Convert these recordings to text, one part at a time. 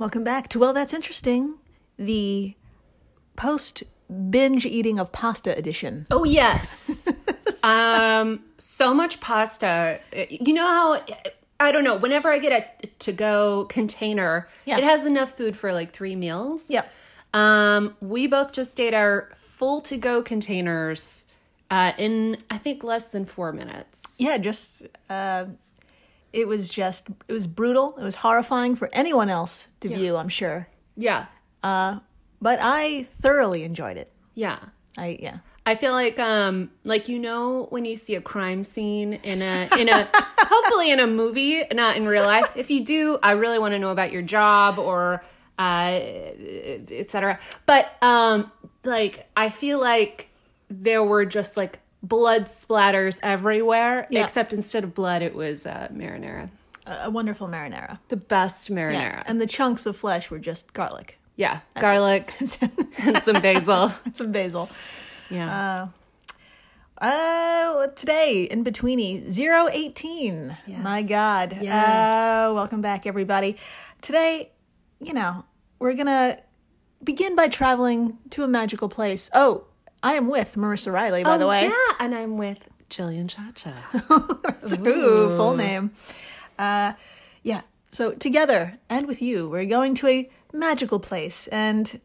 Welcome back to Well, That's Interesting, the post-binge eating of pasta edition. Oh, yes. So much pasta. You know how, I don't know, whenever I get a to-go container, it has enough food for like 3 meals. Yep. We both just ate our full to-go containers in, I think, less than 4 minutes. Yeah, it was brutal. It was horrifying for anyone else to view, I'm sure. Yeah. But I thoroughly enjoyed it. Yeah. I feel like when you see a crime scene in a hopefully in a movie, not in real life. If you do, I really want to know about your job or etc. But I feel like there were just like blood splatters everywhere, except instead of blood, it was marinara. A wonderful marinara. The best marinara. Yeah. And the chunks of flesh were just garlic. Yeah, garlic and some basil. Yeah. Today, In-Betweeni, 018. Yes. My God. Yes. Welcome back, everybody. Today, we're going to begin by traveling to a magical place. Oh, I am with Marissa Riley, by the way. Yeah, and I'm with Jillian Chacha. Ooh, full name. So together and with you, we're going to a magical place. And,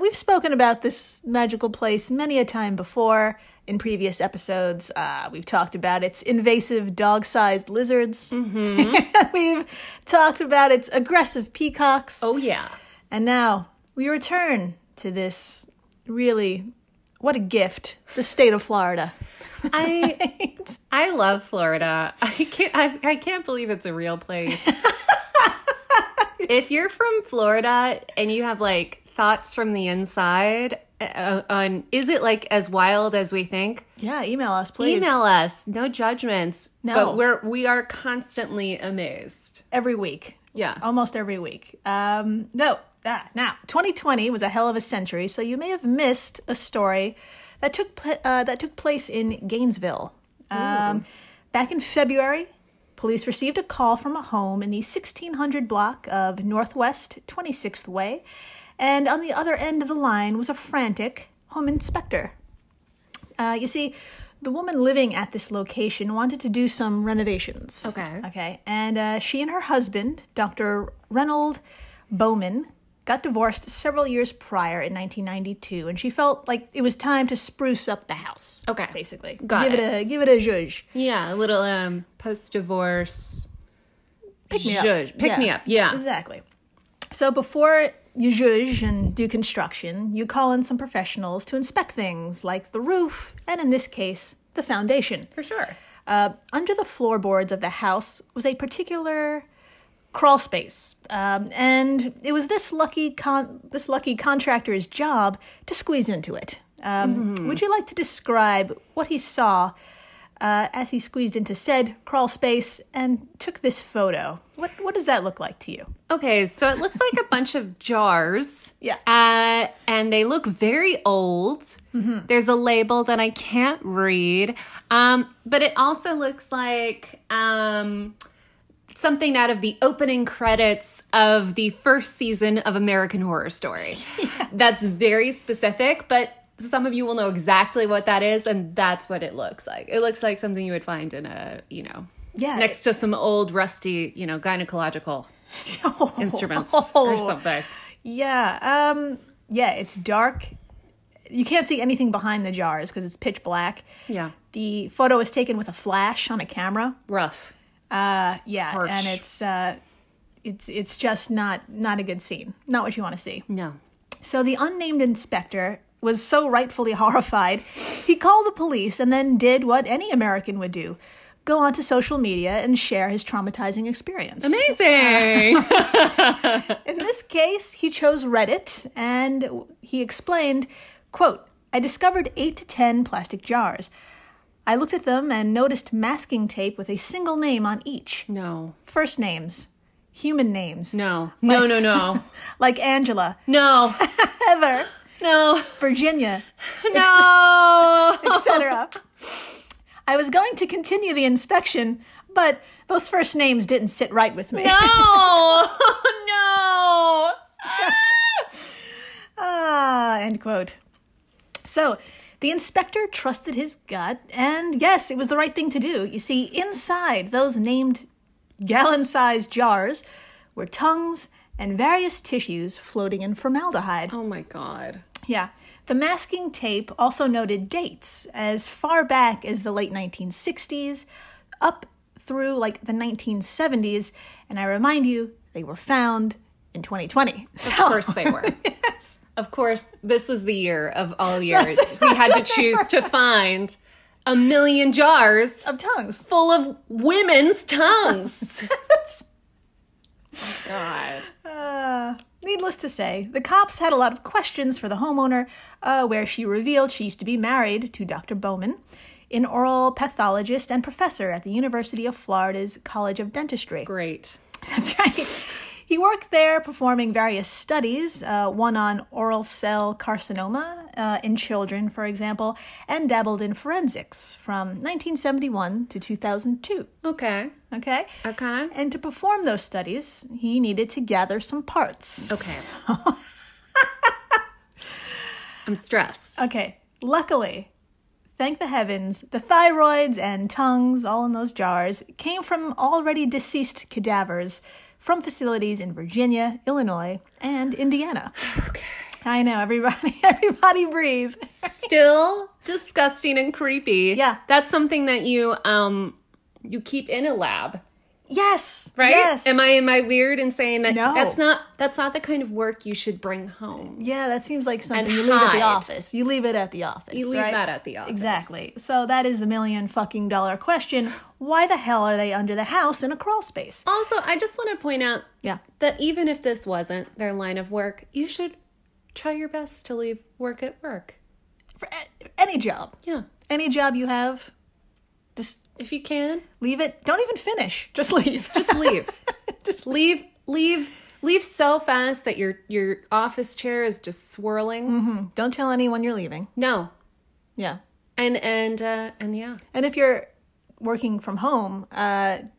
we've spoken about this magical place many a time before in previous episodes. We've talked about its invasive dog-sized lizards. Mm-hmm. We've talked about its aggressive peacocks. Oh, yeah. And now we return to this really... What a gift, the state of Florida. I love Florida. I can't believe it's a real place. If you're from Florida and you have like thoughts from the inside on is it like as wild as we think? Yeah, email us, please. Email us. No judgments. No. But we are constantly amazed. Every week. Yeah. Almost every week. Now, 2020 was a hell of a century, so you may have missed a story that took place in Gainesville. Back in February, police received a call from a home in the 1600 block of Northwest 26th Way, and on the other end of the line was a frantic home inspector. You see, the woman living at this location wanted to do some renovations. Okay, and she and her husband, Dr. Reynold Bowman, got divorced several years prior in 1992, and she felt like it was time to spruce up the house. Okay. Basically. Give it a zhuzh. Yeah, a little post-divorce pick me up. Yeah. Exactly. So before you zhuzh and do construction, you call in some professionals to inspect things like the roof, and in this case, the foundation. For sure. Under the floorboards of the house was a particular crawl space, and it was this lucky contractor's job to squeeze into it. Would you like to describe what he saw as he squeezed into said crawl space and took this photo? What does that look like to you? Okay, so it looks like a bunch of jars. Yeah. And they look very old. Mm-hmm. There's a label that I can't read. But it also looks like something out of the opening credits of the first season of American Horror Story. Yeah. That's very specific, but some of you will know exactly what that is, and that's what it looks like. It looks like something you would find in a, next to some old, rusty, gynecological instruments or something. Yeah. It's dark. You can't see anything behind the jars because it's pitch black. Yeah. The photo was taken with a flash on a camera. Rough. Harsh. And it's just not a good scene. Not what you want to see. No. So the unnamed inspector was so rightfully horrified, he called the police and then did what any American would do. Go onto social media and share his traumatizing experience. Amazing! In this case, he chose Reddit, and he explained, quote, I discovered 8 to 10 plastic jars. I looked at them and noticed masking tape with a single name on each. No. First names. Human names. No. Like Angela. No. Heather. No. Virginia. No. Etc. I was going to continue the inspection, but those first names didn't sit right with me. No. No. End quote. So the inspector trusted his gut, and yes, it was the right thing to do. You see, inside those named gallon-sized jars were tongues and various tissues floating in formaldehyde. Oh my God. Yeah. The masking tape also noted dates as far back as the late 1960s, up through like the 1970s, and I remind you, they were found in 2020. Of course they were. Yes. Of course, this was the year of all years. We had to choose to find 1 million jars Of tongues. full of women's tongues. God. Needless to say, the cops had a lot of questions for the homeowner, where she revealed she used to be married to Dr. Bowman, an oral pathologist and professor at the University of Florida's College of Dentistry. Great. That's right. He worked there performing various studies, one on oral cell carcinoma in children, for example, and dabbled in forensics from 1971 to 2002. Okay. Okay? Okay. And to perform those studies, he needed to gather some parts. Okay. I'm stressed. Okay. Luckily, thank the heavens, the thyroids and tongues, all in those jars, came from already deceased cadavers from facilities in Virginia, Illinois, and Indiana. Okay. I know, everybody breathe. Still disgusting and creepy. Yeah. That's something that you keep in a lab. Yes. Right? Yes. Am I weird in saying that? No. That's not the kind of work you should bring home. Yeah, that seems like something And you leave at the hide. office. You leave it at the office. You leave right? that at the office. Exactly. So that is the $1,000,000 question. Why the hell are they under the house in a crawl space? Also, I just want to point out Yeah. that even if this wasn't their line of work, you should try your best to leave work at work. For any job. Yeah. Any job you have, just If you can, leave it. Don't even finish. Just leave. just leave. Just leave so fast that your office chair is just swirling. Don't tell anyone you're leaving. No. Yeah. And yeah. And if you're working from home,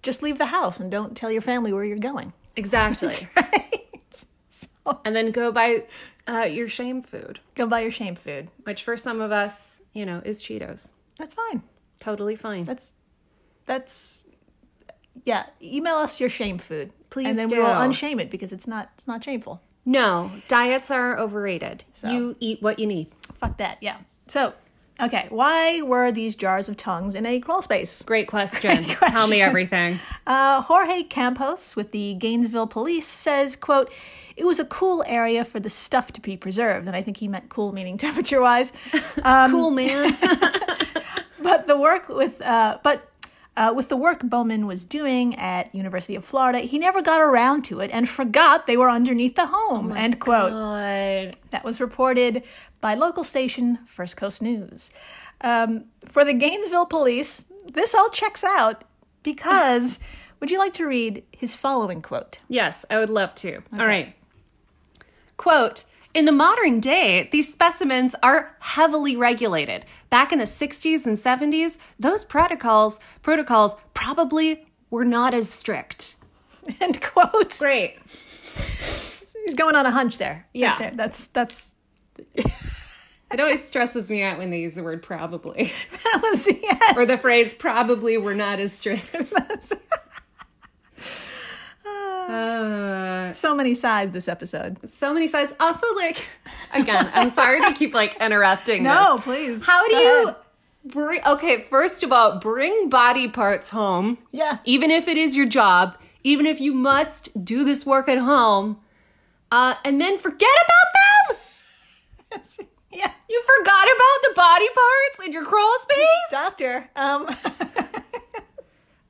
just leave the house and don't tell your family where you're going. Exactly. Right. So And then go buy your shame food, go buy your shame food. which for some of us, is Cheetos. That's fine. Totally fine. That's yeah. Email us your shame food, Please and then do. we will unshame it because it's not shameful. No, diets are overrated. So. You eat what you need. Fuck that. Yeah. So, okay, why were these jars of tongues in a crawl space? Great question. Tell me everything. Jorge Campos with the Gainesville Police says, quote, "It was a cool area for the stuff to be preserved," and I think he meant cool meaning temperature-wise. Cool, man. But with the work Bowman was doing at University of Florida, he never got around to it and forgot they were underneath the home. End quote. God. That was reported by local station First Coast News. For the Gainesville Police, this all checks out because, would you like to read his following quote? Yes, I would love to. All right. Quote, "In the modern day, these specimens are heavily regulated. Back in the 60s and 70s, those protocols probably were not as strict." End quote. Great. He's going on a hunch there. Yeah. Right there. That's It always stresses me out when they use the word probably. that was yes. Or the phrase probably were not as strict. So many sides this episode. So many sides. Also, again, I'm sorry to keep interrupting No, this. please. How do Go you ahead. bring, okay, first of all, bring body parts home. Yeah. Even if it is your job, even if you must do this work at home, and then forget about them? Yeah. You forgot about the body parts in your crawl space? Doctor,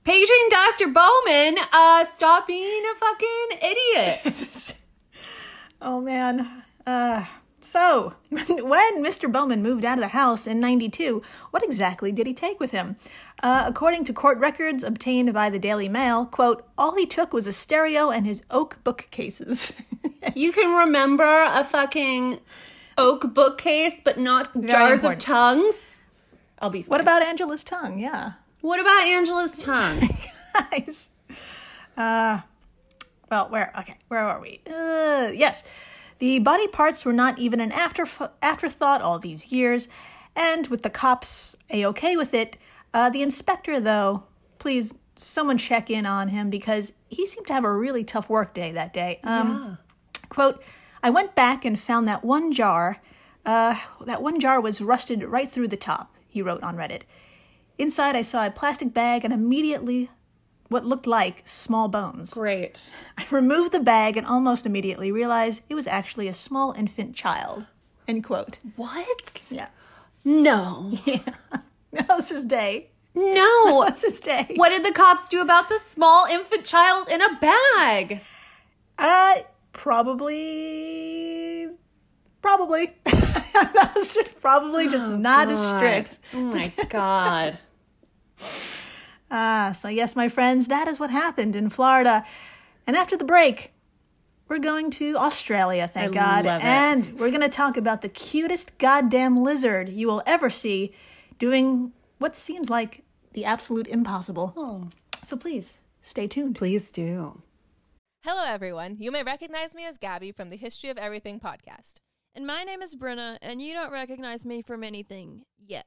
Paging Dr. Bowman, stop being a fucking idiot. oh man. So, when Mr. Bowman moved out of the house in 92, what exactly did he take with him? According to court records obtained by the Daily Mail, quote, "All he took was a stereo and his oak bookcases." You can remember a fucking oak bookcase, but not jars of important. tongues? I'll be fine. What about Angela's tongue? Yeah. What about Angela's tongue? Guys. Well, where are we? Yes. The body parts were not even an afterthought all these years, and with the cops A-okay with it, the inspector, though, please, someone check in on him because he seemed to have a really tough work day that day. Quote, I went back and found that one jar. That one jar was rusted right through the top, he wrote on Reddit. Inside, I saw a plastic bag and immediately what looked like small bones. Great. I removed the bag and almost immediately realized it was actually a small infant child. End quote. What? Yeah. No. Yeah. That was his day. No. That was his day. What did the cops do about the small infant child in a bag? Probably. That was probably just not as strict. Oh my God. So yes, my friends, that is what happened in Florida. And after the break, we're going to Australia, thank God. Love it. And we're going to talk about the cutest goddamn lizard you will ever see doing what seems like the absolute impossible. Oh. So please, stay tuned. Please do. Hello, everyone. You may recognize me as Gabby from the History of Everything podcast. And my name is Brenna, and you don't recognize me from anything yet.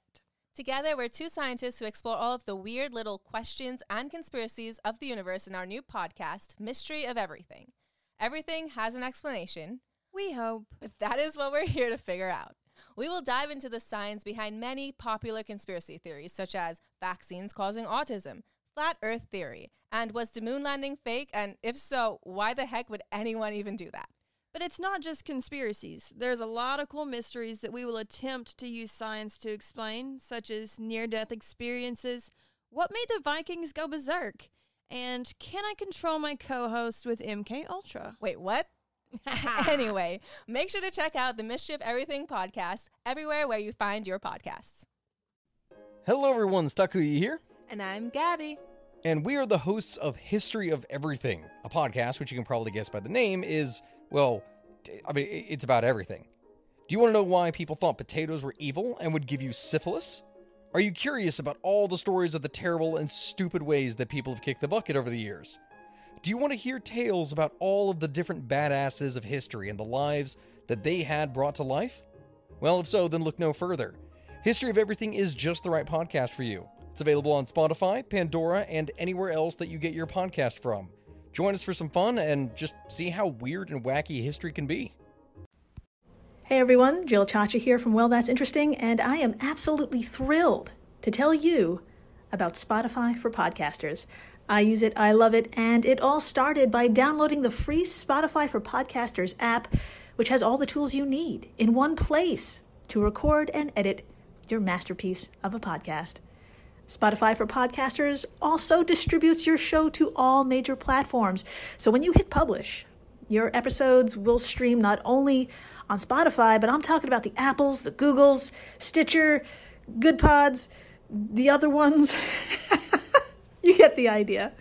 Together, we're two scientists who explore all of the weird little questions and conspiracies of the universe in our new podcast, Mystery of Everything. Everything has an explanation. We hope. But that is what we're here to figure out. We will dive into the science behind many popular conspiracy theories, such as vaccines causing autism, flat earth theory, and was the moon landing fake? And if so, why the heck would anyone even do that? But it's not just conspiracies. There's a lot of cool mysteries that we will attempt to use science to explain, such as near-death experiences, what made the Vikings go berserk, and can I control my co-host with MK Ultra? Wait, what? Anyway, make sure to check out the Mystery of Everything podcast everywhere where you find your podcasts. Hello everyone, Stakuyi here. And I'm Gabby. And we are the hosts of History of Everything, a podcast which you can probably guess by the name is, well, it's about everything. Do you want to know why people thought potatoes were evil and would give you syphilis? Are you curious about all the stories of the terrible and stupid ways that people have kicked the bucket over the years? Do you want to hear tales about all of the different badasses of history and the lives that they had brought to life? Well, if so, then look no further. History of Everything is just the right podcast for you. It's available on Spotify, Pandora, and anywhere else that you get your podcast from. Join us for some fun and just see how weird and wacky history can be. Hey everyone, Jill Chacha here from Well, That's Interesting, and I am absolutely thrilled to tell you about Spotify for podcasters. I use it, I love it, and it all started by downloading the free Spotify for Podcasters app, which has all the tools you need in one place to record and edit your masterpiece of a podcast. Spotify for Podcasters also distributes your show to all major platforms. So when you hit publish, your episodes will stream not only on Spotify, but I'm talking about the Apples, the Googles, Stitcher, Good Pods, the other ones. You get the idea.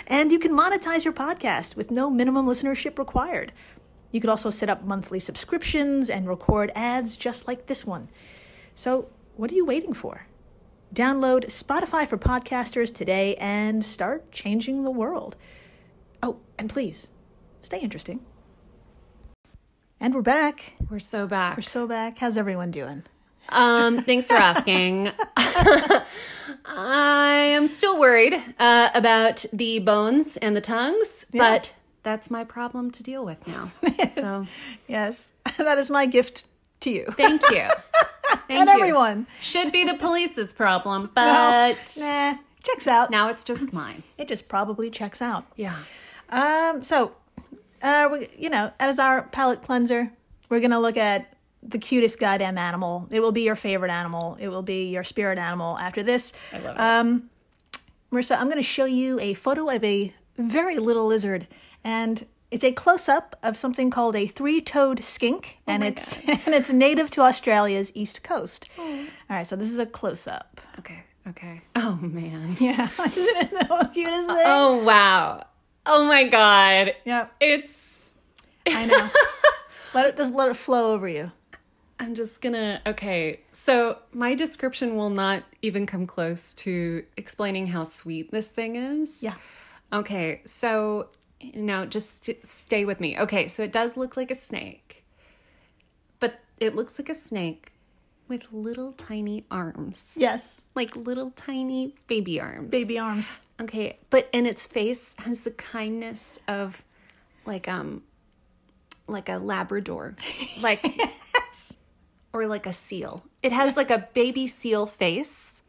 And you can monetize your podcast with no minimum listenership required. You could also set up monthly subscriptions and record ads just like this one. So what are you waiting for? Download Spotify for Podcasters today and start changing the world. Oh, and please, stay interesting. And we're back. We're so back. We're so back. How's everyone doing? Thanks for asking. I am still worried about the bones and the tongues, but that's my problem to deal with now. Yes. So, yes, that is my gift to you. thank you. Thank And you. everyone. Should be the police's problem, but Nah, checks out. now it's just mine. It just probably checks out. Yeah. As our palate cleanser, we're going to look at the cutest goddamn animal. It will be your favorite animal. It will be your spirit animal after this. I love it. Marissa, I'm going to show you a photo of a very little lizard, and it's a close-up of something called a three-toed skink, and it's native to Australia's east coast. Oh. All right, so this is a close-up. Okay. Oh, man. Yeah, isn't it the cutest thing? Oh, wow. Oh, my God. Yep. It's... I know. Let it flow over you. I'm just gonna... Okay, so my description will not even come close to explaining how sweet this thing is. Yeah. Okay, so... just stay with me. Okay, so it does look like a snake. It looks like a snake with little tiny arms. Yes. Like little tiny baby arms. Baby arms. Okay, and its face has the kindness of like a Labrador. Like Yes. or like a seal. It has like a baby seal face,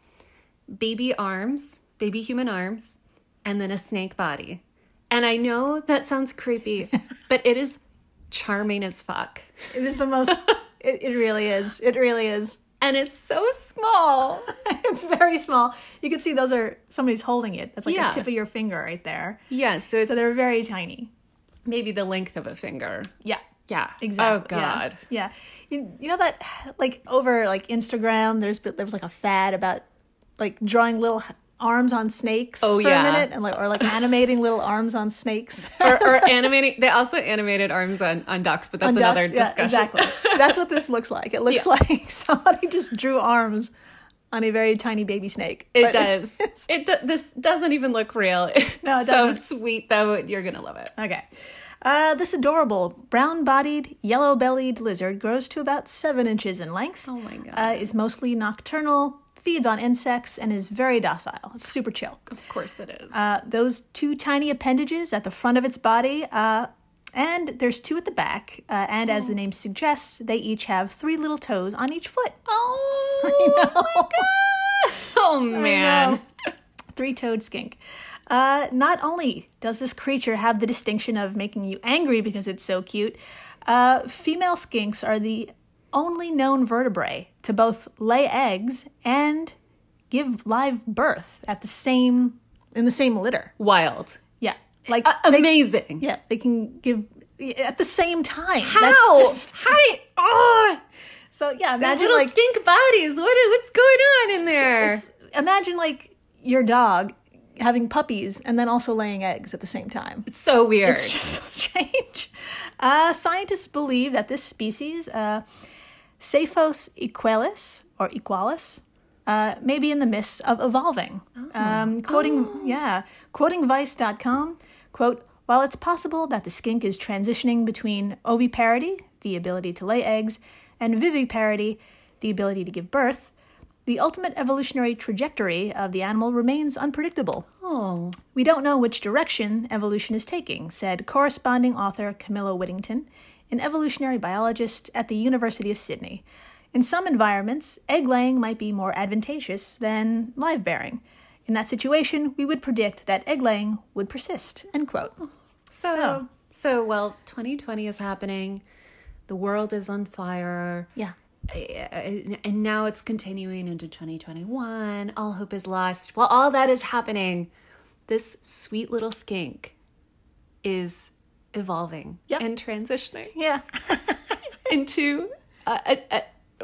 baby arms, baby human arms, and then a snake body. And I know that sounds creepy, but it is charming as fuck. It is the most... It really is. It really is. And it's so small. It's very small. You can see those are... Somebody's holding it. That's like Yeah. the tip of your finger right there. Yeah, so they're very tiny. maybe the length of a finger. Yeah. Yeah. Exactly. Oh, God. Yeah. You know that, like, over, like, Instagram, there was, like, a fad about, like, drawing little arms on snakes for a minute, and or animating little arms on snakes. or animating. They also animated arms on ducks, but that's another discussion. Yeah, exactly. That's what this looks like. It looks like somebody just drew arms on a very tiny baby snake. It does. This doesn't even look real. No, it so doesn't. sweet, though. You're going to love it. Okay. This adorable brown-bodied, yellow-bellied lizard grows to about 7 inches in length. Oh, my God. Is mostly nocturnal, feeds on insects, and is very docile. It's super chill. Of course it is. Those 2 tiny appendages at the front of its body, and there's 2 at the back. And as the name suggests, they each have 3 little toes on each foot. Oh, my God. Oh, man. 3-toed skink. Not only does this creature have the distinction of making you angry because it's so cute, female skinks are the only known vertebrae to both lay eggs and give live birth in the same litter. Wild. Yeah. Like Amazing. they can give at the same time. How? That's just, Hi. Oh, so yeah, the imagine little like skink bodies. What's going on in there? imagine like your dog having puppies and then also laying eggs at the same time. It's so weird. It's just so strange. Scientists believe that this species, Cephos equalis, may be in the midst of evolving. Quoting Vice.com, quote, while it's possible that the skink is transitioning between oviparity, the ability to lay eggs, and viviparity, the ability to give birth, the ultimate evolutionary trajectory of the animal remains unpredictable. Oh. We don't know which direction evolution is taking, said corresponding author Camilla Whittington, an evolutionary biologist at the University of Sydney. In some environments, egg-laying might be more advantageous than live-bearing. In that situation, we would predict that egg-laying would persist, end quote. So, 2020 is happening. The world is on fire. Yeah. And now it's continuing into 2021. All hope is lost. While all that is happening, this sweet little skink is evolving and transitioning Yeah. into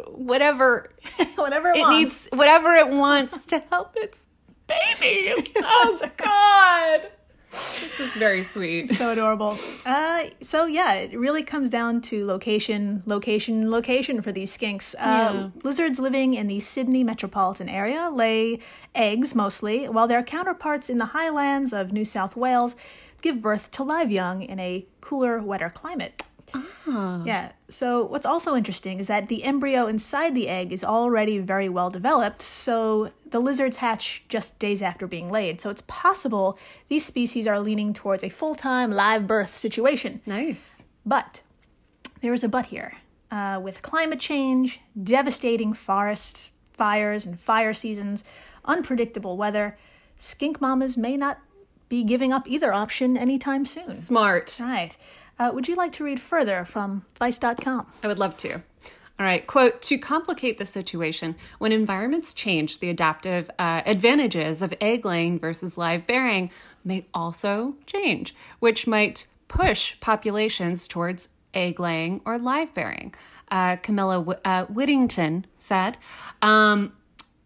whatever Whatever it it wants. needs, whatever it wants to help its babies. Oh, God. This is very sweet. So adorable. It really comes down to location for these skinks. Lizards living in the Sydney metropolitan area lay eggs mostly, while their counterparts in the highlands of New South Wales give birth to live young in a cooler, wetter climate. Yeah. So what's also interesting is that the embryo inside the egg is already very well developed, so the lizards hatch just days after being laid. So it's possible these species are leaning towards a full-time live birth situation. Nice. But there is a but here. With climate change, devastating forest fires and fire seasons, unpredictable weather, skink mamas may not be giving up either option anytime soon. Smart. Right. Would you like to read further from Vice.com? I would love to. All right, quote, to complicate the situation, when environments change, the adaptive advantages of egg laying versus live bearing may also change, which might push populations towards egg laying or live bearing. Camilla Whittington said,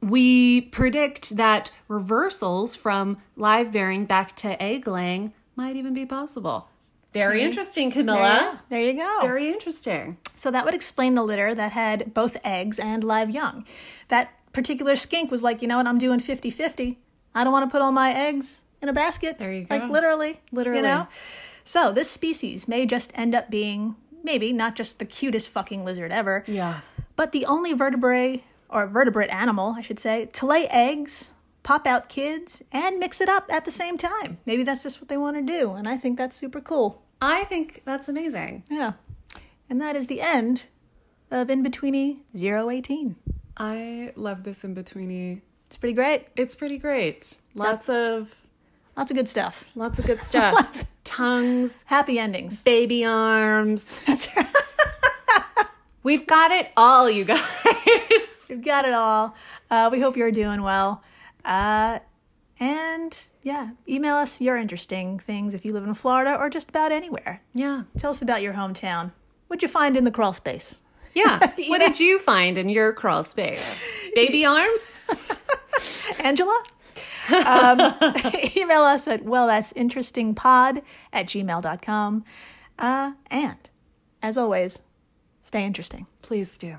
we predict that reversals from live bearing back to egg laying might even be possible. Very interesting, Camilla. There you go. Very interesting. So that would explain the litter that had both eggs and live young. That particular skink was like, you know what, I'm doing 50-50. I don't want to put all my eggs in a basket. There you go. Like literally. Literally. You know? So this species may just end up being maybe not just the cutest fucking lizard ever, Yeah. but the only vertebrate animal, I should say, to lay eggs, pop out kids, and mix it up at the same time. Maybe that's just what they want to do, and I think that's super cool. I think that's amazing. Yeah. And that is the end of In-Betweeni 018. I love this In-Betweenie. It's pretty great. It's pretty great. Lots of good stuff. good stuff. Tongues, Happy endings. baby arms. That's right. We've got it all, you guys. We've got it all. We hope you're doing well. And yeah, email us your interesting things if you live in Florida or just about anywhere. Yeah. Tell us about your hometown. What'd you find in the crawl space? Yeah. What did you find in your crawl space? Baby arms? Angela? Email us at wellthatsinterestingpod@gmail.com. And as always, stay interesting. Please do.